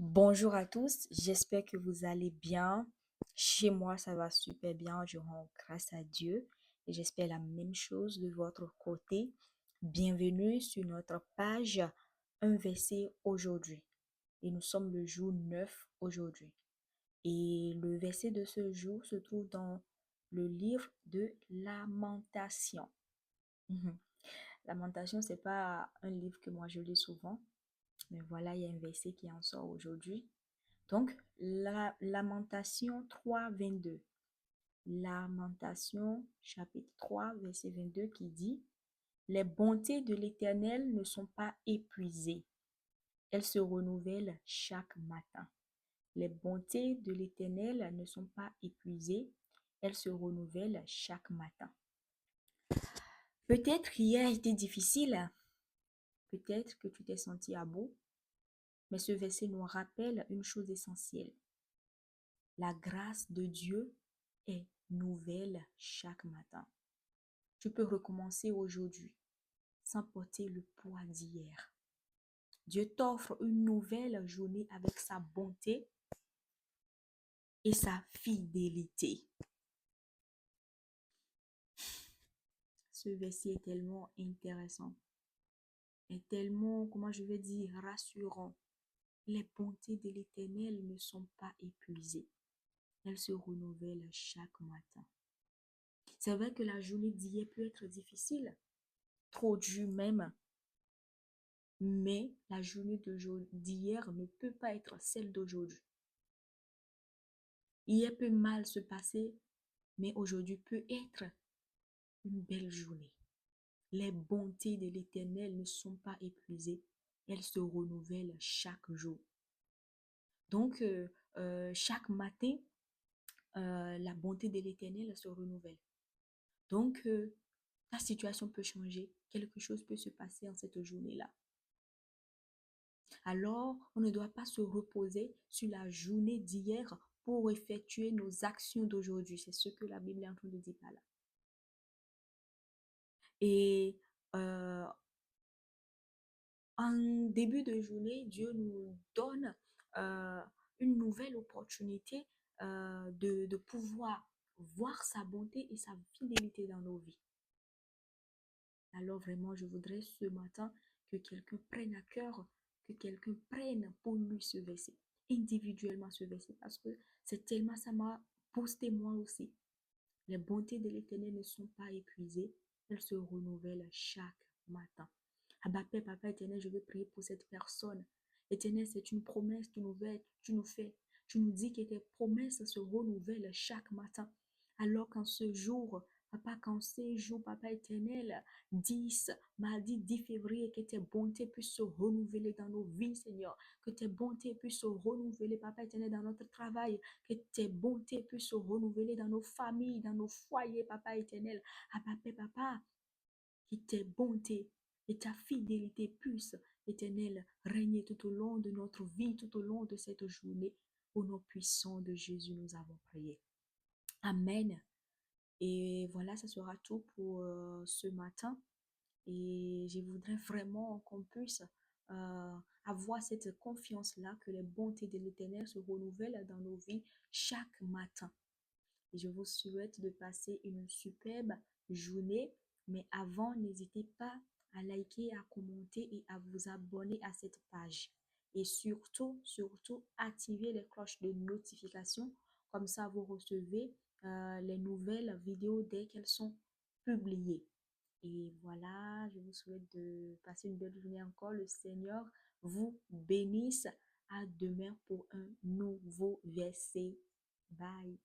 Bonjour à tous, j'espère que vous allez bien. Chez moi, ça va super bien, je rends grâce à Dieu et j'espère la même chose de votre côté. Bienvenue sur notre page Un verset aujourd'hui. Et nous sommes le jour 9 aujourd'hui. Et le verset de ce jour se trouve dans le livre de Lamentation. Mhm. Lamentation, c'est pas un livre que moi je lis souvent, mais voilà, il y a un verset qui en sort aujourd'hui. Donc, la Lamentation 3, 22. Lamentation chapitre 3, verset 22 qui dit, les bontés de l'Éternel ne sont pas épuisées. Elles se renouvellent chaque matin. Les bontés de l'Éternel ne sont pas épuisées. Elles se renouvellent chaque matin. Peut-être hier a été difficile. Peut-être que tu t'es senti à bout. Mais ce verset nous rappelle une chose essentielle. La grâce de Dieu est nouvelle chaque matin. Tu peux recommencer aujourd'hui sans porter le poids d'hier. Dieu t'offre une nouvelle journée avec sa bonté et sa fidélité. Ce verset est tellement intéressant, est tellement, comment je vais dire, rassurant. Les bontés de l'Éternel ne sont pas épuisées. Elles se renouvellent chaque matin. C'est vrai que la journée d'hier peut être difficile, trop dure même, mais la journée d'hier ne peut pas être celle d'aujourd'hui. Hier peut mal se passer, mais aujourd'hui peut être une belle journée. Les bontés de l'Éternel ne sont pas épuisées, elles se renouvellent chaque jour. Donc, chaque matin, la bonté de l'Éternel se renouvelle. Donc, ta situation peut changer, quelque chose peut se passer en cette journée-là. Alors, on ne doit pas se reposer sur la journée d'hier pour effectuer nos actions d'aujourd'hui. C'est ce que la Bible est en train de dire par là. Et euh, en début de journée, Dieu nous donne euh, une nouvelle opportunité de pouvoir voir sa bonté et sa fidélité dans nos vies. Alors vraiment, je voudrais ce matin que quelqu'un prenne à cœur, que quelqu'un prenne pour lui ce verset, individuellement ce verset, parce que c'est tellement, ça m'a boosté moi aussi. Les bontés de l'Éternel ne sont pas épuisées, elles se renouvellent chaque matin. Abba Père, Papa Éternel, je veux prier pour cette personne. Éternel, c'est une promesse que tu nous fais. Tu nous dis que tes promesses se renouvellent chaque matin. Alors qu'en ce jour, Papa, qu'en ces jours, Papa Éternel, 10, mardi 10 février, que tes bontés puissent se renouveler dans nos vies, Seigneur. Que tes bontés puissent se renouveler, Papa Éternel, dans notre travail. Que tes bontés puissent se renouveler dans nos familles, dans nos foyers, Papa Éternel. Abba Père, Papa, que tes bontés et ta fidélité puissent, Éternel, régner tout au long de notre vie, tout au long de cette journée. Au nom puissant de Jésus, nous avons prié. Amen. Et voilà, ça sera tout pour ce matin. Et je voudrais vraiment qu'on puisse avoir cette confiance-là que les bontés de l'Éternel se renouvellent dans nos vies chaque matin. Et je vous souhaite de passer une superbe journée. Mais avant, n'hésitez pas à liker, à commenter et à vous abonner à cette page. Et surtout, surtout, activez les cloches de notification. Comme ça, vous recevez les nouvelles vidéos dès qu'elles sont publiées. Et voilà, je vous souhaite de passer une belle journée encore. Le Seigneur vous bénisse. À demain pour un nouveau verset. Bye.